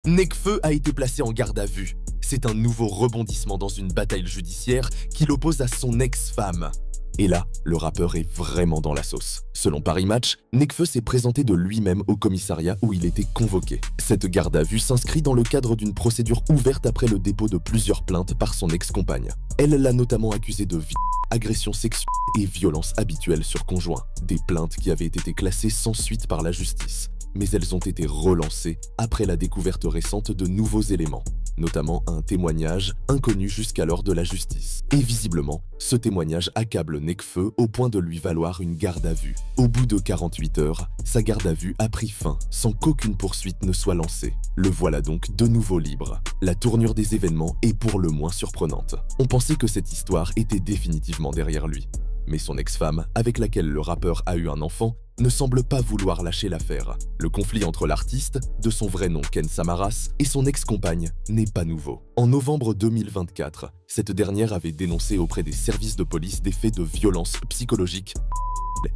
Nekfeu a été placé en garde à vue. C'est un nouveau rebondissement dans une bataille judiciaire qui l'oppose à son ex-femme. Et là, le rappeur est vraiment dans la sauce. Selon Paris Match, Nekfeu s'est présenté de lui-même au commissariat où il était convoqué. Cette garde à vue s'inscrit dans le cadre d'une procédure ouverte après le dépôt de plusieurs plaintes par son ex-compagne. Elle l'a notamment accusé de viol, agression sexuelle et violence habituelle sur conjoint. Des plaintes qui avaient été classées sans suite par la justice. Mais elles ont été relancées après la découverte récente de nouveaux éléments, notamment un témoignage inconnu jusqu'alors de la justice. Et visiblement, ce témoignage accable Nekfeu au point de lui valoir une garde à vue. Au bout de 48 heures, sa garde à vue a pris fin sans qu'aucune poursuite ne soit lancée. Le voilà donc de nouveau libre. La tournure des événements est pour le moins surprenante. On pensait que cette histoire était définitivement derrière lui. Mais son ex-femme, avec laquelle le rappeur a eu un enfant, ne semble pas vouloir lâcher l'affaire. Le conflit entre l'artiste, de son vrai nom Ken Samaras, et son ex-compagne n'est pas nouveau. En novembre 2024, cette dernière avait dénoncé auprès des services de police des faits de violence psychologique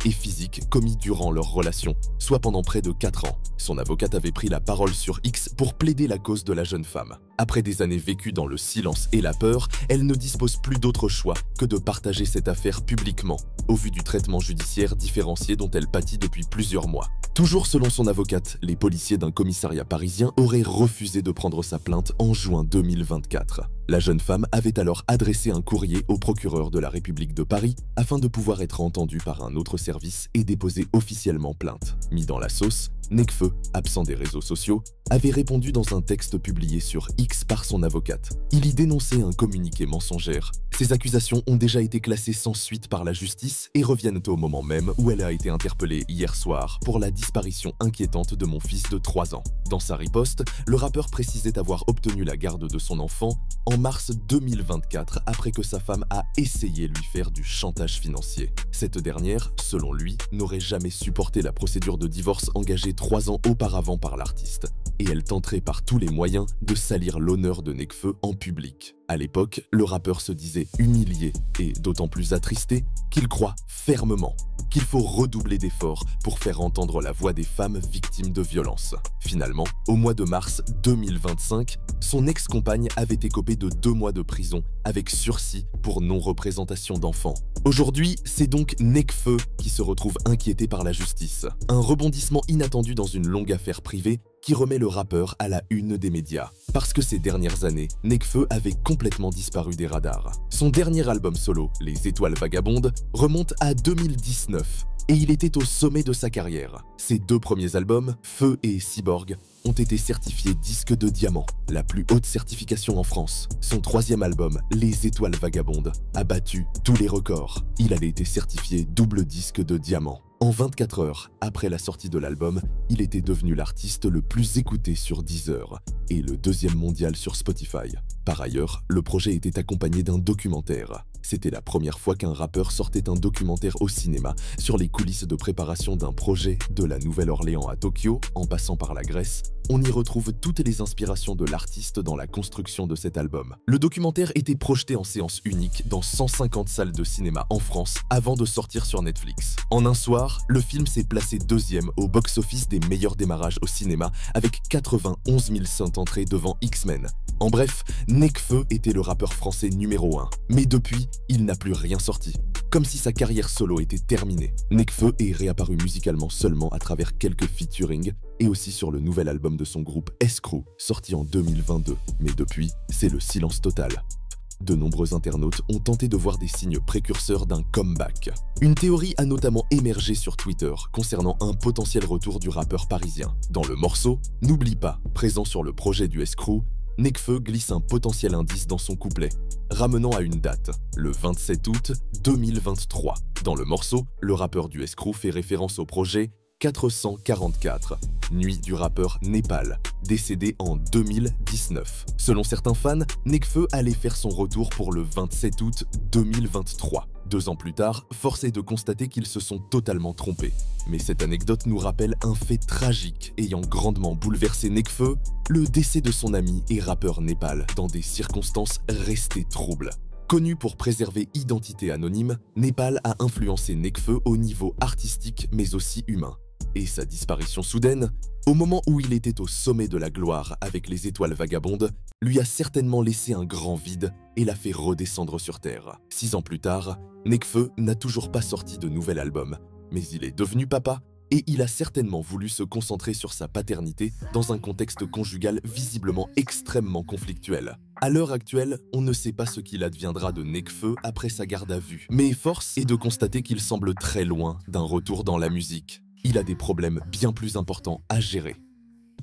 et physique commis durant leur relation, soit pendant près de 4 ans. Son avocate avait pris la parole sur X pour plaider la cause de la jeune femme. Après des années vécues dans le silence et la peur, elle ne dispose plus d'autre choix que de partager cette affaire publiquement, au vu du traitement judiciaire différencié dont elle pâtit depuis plusieurs mois. Toujours selon son avocate, les policiers d'un commissariat parisien auraient refusé de prendre sa plainte en juin 2024. La jeune femme avait alors adressé un courrier au procureur de la République de Paris afin de pouvoir être entendue par un autre service et déposer officiellement plainte. Mis dans la sauce, Nekfeu, absent des réseaux sociaux, avait répondu dans un texte publié sur X par son avocate. Il y dénonçait un communiqué mensongère. Ces accusations ont déjà été classées sans suite par la justice et reviennent au moment même où elle a été interpellée hier soir pour la disparition inquiétante de mon fils de 3 ans. Dans sa riposte, le rappeur précisait avoir obtenu la garde de son enfant en mars 2024 après que sa femme a essayé lui faire du chantage financier. Cette dernière, selon lui, n'aurait jamais supporté la procédure de divorce engagée 3 ans auparavant par l'artiste. Et elle tenterait par tous les moyens de salir l'honneur de Nekfeu en public. À l'époque, le rappeur se disait humilié et d'autant plus attristé qu'il croit fermement qu'il faut redoubler d'efforts pour faire entendre la voix des femmes victimes de violences. Finalement, au mois de mars 2025, son ex-compagne avait écopé de 2 mois de prison avec sursis pour non-représentation d'enfants. Aujourd'hui, c'est donc Nekfeu qui se retrouve inquiété par la justice. Un rebondissement inattendu dans une longue affaire privée qui remet le rappeur à la une des médias. Parce que ces dernières années, Nekfeu avait complètement disparu des radars. Son dernier album solo, Les Étoiles Vagabondes, remonte à 2019 et il était au sommet de sa carrière. Ses 2 premiers albums, Feu et Cyborg, ont été certifiés disques de diamant, la plus haute certification en France. Son 3e album, Les Étoiles Vagabondes, a battu tous les records. Il avait été certifié double disque de diamant. En 24 heures après la sortie de l'album, il était devenu l'artiste le plus écouté sur Deezer et le 2e mondial sur Spotify. Par ailleurs, le projet était accompagné d'un documentaire. C'était la première fois qu'un rappeur sortait un documentaire au cinéma sur les coulisses de préparation d'un projet de la Nouvelle-Orléans à Tokyo, en passant par la Grèce. On y retrouve toutes les inspirations de l'artiste dans la construction de cet album. Le documentaire était projeté en séance unique dans 150 salles de cinéma en France avant de sortir sur Netflix. En un soir, le film s'est placé 2e au box-office des meilleurs démarrages au cinéma avec 91 500 entrées devant X-Men. En bref, Nekfeu était le rappeur français numéro 1. Mais depuis, il n'a plus rien sorti. Comme si sa carrière solo était terminée. Nekfeu est réapparu musicalement seulement à travers quelques featuring et aussi sur le nouvel album de son groupe S-Crew, sorti en 2022. Mais depuis, c'est le silence total. De nombreux internautes ont tenté de voir des signes précurseurs d'un comeback. Une théorie a notamment émergé sur Twitter concernant un potentiel retour du rappeur parisien. Dans le morceau « N'oublie pas », présent sur le projet du S-Crew, Nekfeu glisse un potentiel indice dans son couplet, ramenant à une date, le 27 août 2023. Dans le morceau, le rappeur du S-Crew fait référence au projet 444, Nuit du rappeur Népal, décédé en 2019. Selon certains fans, Nekfeu allait faire son retour pour le 27 août 2023. 2 ans plus tard, force est de constater qu'ils se sont totalement trompés. Mais cette anecdote nous rappelle un fait tragique ayant grandement bouleversé Nekfeu, le décès de son ami et rappeur Népal dans des circonstances restées troubles. Connu pour préserver identité anonyme, Népal a influencé Nekfeu au niveau artistique mais aussi humain. Et sa disparition soudaine, au moment où il était au sommet de la gloire avec les étoiles vagabondes, lui a certainement laissé un grand vide et l'a fait redescendre sur Terre. 6 ans plus tard, Nekfeu n'a toujours pas sorti de nouvel album, mais il est devenu papa et il a certainement voulu se concentrer sur sa paternité dans un contexte conjugal visiblement extrêmement conflictuel. À l'heure actuelle, on ne sait pas ce qu'il adviendra de Nekfeu après sa garde à vue, mais force est de constater qu'il semble très loin d'un retour dans la musique. Il a des problèmes bien plus importants à gérer.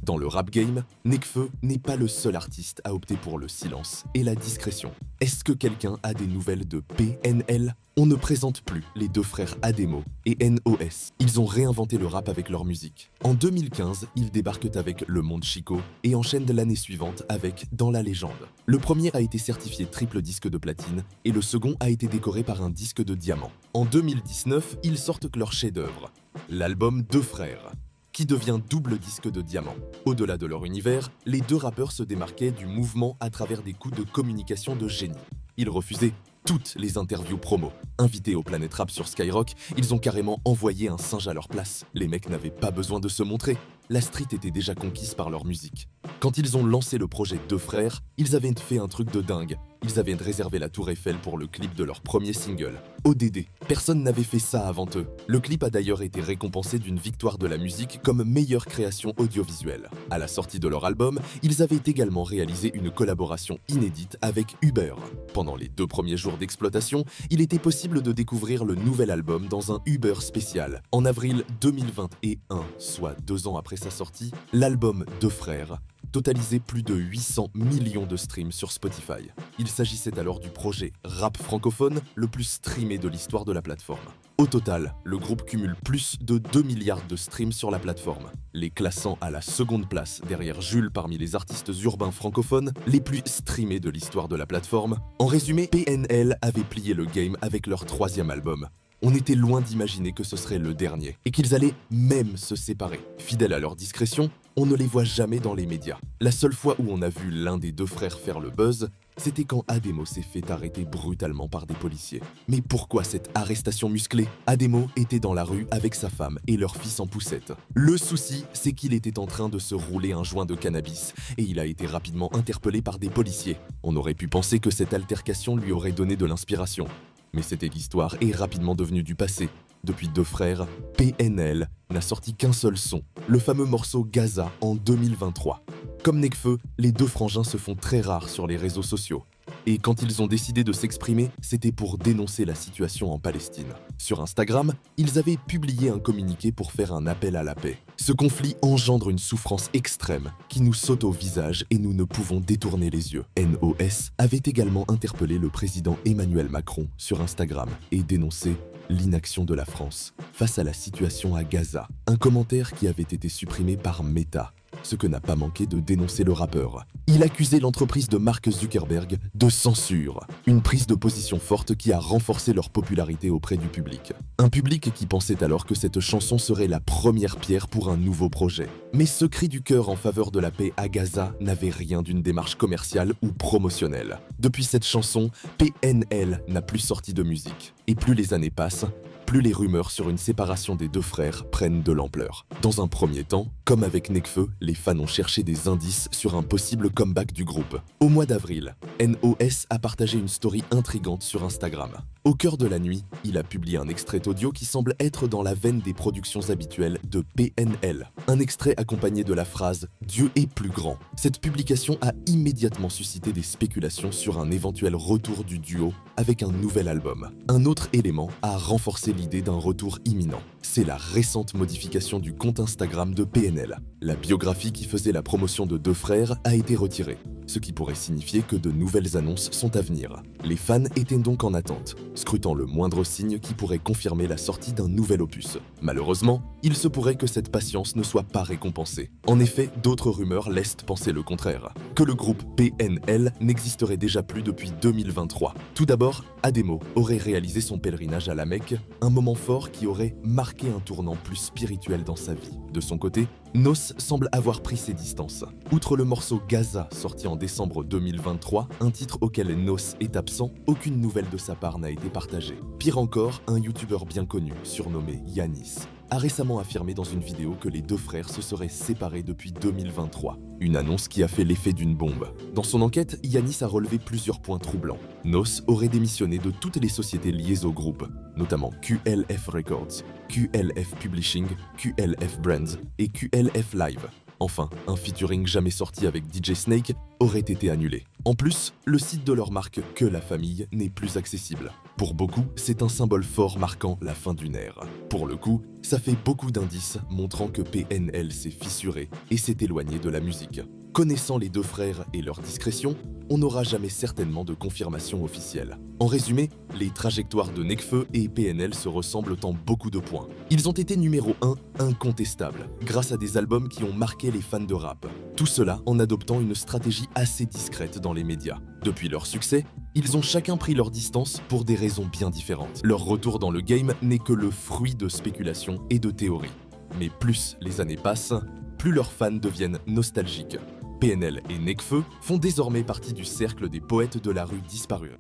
Dans le rap game, Nekfeu n'est pas le seul artiste à opter pour le silence et la discrétion. Est-ce que quelqu'un a des nouvelles de PNL? On ne présente plus les deux frères Ademo et NOS. Ils ont réinventé le rap avec leur musique. En 2015, ils débarquent avec Le Monde Chico et enchaînent l'année suivante avec Dans la légende. Le premier a été certifié triple disque de platine et le second a été décoré par un disque de diamant. En 2019, ils sortent leur chef-d'œuvre, l'album Deux frères, qui devient double disque de diamant. Au-delà de leur univers, les deux rappeurs se démarquaient du mouvement à travers des coups de communication de génie. Ils refusaient toutes les interviews promo. Invités au Planet Rap sur Skyrock, ils ont carrément envoyé un singe à leur place. Les mecs n'avaient pas besoin de se montrer. La street était déjà conquise par leur musique. Quand ils ont lancé le projet Deux frères, ils avaient fait un truc de dingue. Ils avaient réservé la Tour Eiffel pour le clip de leur premier single, ODD. Personne n'avait fait ça avant eux. Le clip a d'ailleurs été récompensé d'une victoire de la musique comme meilleure création audiovisuelle. À la sortie de leur album, ils avaient également réalisé une collaboration inédite avec Uber. Pendant les 2 premiers jours d'exploitation, il était possible de découvrir le nouvel album dans un Uber spécial. En avril 2021, soit 2 ans après sa sortie, l'album Deux frères totalisait plus de 800 millions de streams sur Spotify. Il s'agissait alors du projet rap francophone le plus streamé de l'histoire de la plateforme. Au total, le groupe cumule plus de 2 milliards de streams sur la plateforme, les classant à la seconde place derrière Jules parmi les artistes urbains francophones les plus streamés de l'histoire de la plateforme. En résumé, PNL avait plié le game avec leur 3e album. On était loin d'imaginer que ce serait le dernier, et qu'ils allaient même se séparer. Fidèles à leur discrétion, on ne les voit jamais dans les médias. La seule fois où on a vu l'un des deux frères faire le buzz, c'était quand Ademo s'est fait arrêter brutalement par des policiers. Mais pourquoi cette arrestation musclée? Ademo était dans la rue avec sa femme et leur fils en poussette. Le souci, c'est qu'il était en train de se rouler un joint de cannabis, et il a été rapidement interpellé par des policiers. On aurait pu penser que cette altercation lui aurait donné de l'inspiration. Mais cette l'histoire est rapidement devenue du passé. Depuis Deux frères, PNL n'a sorti qu'un seul son, le fameux morceau Gaza en 2023. Comme Nekfeu, les deux frangins se font très rares sur les réseaux sociaux. Et quand ils ont décidé de s'exprimer, c'était pour dénoncer la situation en Palestine. Sur Instagram, ils avaient publié un communiqué pour faire un appel à la paix. Ce conflit engendre une souffrance extrême qui nous saute au visage et nous ne pouvons détourner les yeux. NOS avait également interpellé le président Emmanuel Macron sur Instagram et dénoncé l'inaction de la France face à la situation à Gaza. Un commentaire qui avait été supprimé par Meta, ce que n'a pas manqué de dénoncer le rappeur. Il accusait l'entreprise de Mark Zuckerberg de censure, une prise de position forte qui a renforcé leur popularité auprès du public. Un public qui pensait alors que cette chanson serait la première pierre pour un nouveau projet. Mais ce cri du cœur en faveur de la paix à Gaza n'avait rien d'une démarche commerciale ou promotionnelle. Depuis cette chanson, PNL n'a plus sorti de musique. Et plus les années passent, plus les rumeurs sur une séparation des deux frères prennent de l'ampleur. Dans un premier temps, comme avec Nekfeu, les fans ont cherché des indices sur un possible comeback du groupe. Au mois d'avril, NOS a partagé une story intrigante sur Instagram. Au cœur de la nuit, il a publié un extrait audio qui semble être dans la veine des productions habituelles de PNL. Un extrait accompagné de la phrase « Dieu est plus grand ». Cette publication a immédiatement suscité des spéculations sur un éventuel retour du duo avec un nouvel album. Un autre élément a renforcé l'idée d'un retour imminent. C'est la récente modification du compte Instagram de PNL. La biographie qui faisait la promotion de Deux frères a été retirée, ce qui pourrait signifier que de nouvelles annonces sont à venir. Les fans étaient donc en attente, scrutant le moindre signe qui pourrait confirmer la sortie d'un nouvel opus. Malheureusement, il se pourrait que cette patience ne soit pas récompensée. En effet, d'autres rumeurs laissent penser le contraire, que le groupe PNL n'existerait déjà plus depuis 2023. Tout d'abord, Ademo aurait réalisé son pèlerinage à la Mecque, un moment fort qui aurait marqué un tournant plus spirituel dans sa vie. De son côté, Nos semble avoir pris ses distances. Outre le morceau Gaza sorti en décembre 2023, un titre auquel Nos est absent, aucune nouvelle de sa part n'a été partagée. Pire encore, un youtubeur bien connu, surnommé Yanis, a récemment affirmé dans une vidéo que les deux frères se seraient séparés depuis 2023. Une annonce qui a fait l'effet d'une bombe. Dans son enquête, Yanis a relevé plusieurs points troublants. Nos aurait démissionné de toutes les sociétés liées au groupe, notamment QLF Records, QLF Publishing, QLF Brands et QLF Live. Enfin, un featuring jamais sorti avec DJ Snake aurait été annulé. En plus, le site de leur marque Que la famille n'est plus accessible. Pour beaucoup, c'est un symbole fort marquant la fin d'une ère. Pour le coup, ça fait beaucoup d'indices montrant que PNL s'est fissuré et s'est éloigné de la musique. Connaissant les deux frères et leur discrétion, on n'aura jamais certainement de confirmation officielle. En résumé, les trajectoires de Nekfeu et PNL se ressemblent en beaucoup de points. Ils ont été numéro 1 incontestables, grâce à des albums qui ont marqué les fans de rap. Tout cela en adoptant une stratégie assez discrète dans les médias. Depuis leur succès, ils ont chacun pris leur distance pour des raisons bien différentes. Leur retour dans le game n'est que le fruit de spéculations et de théories. Mais plus les années passent, plus leurs fans deviennent nostalgiques. PNL et Nekfeu font désormais partie du cercle des poètes de la rue disparus.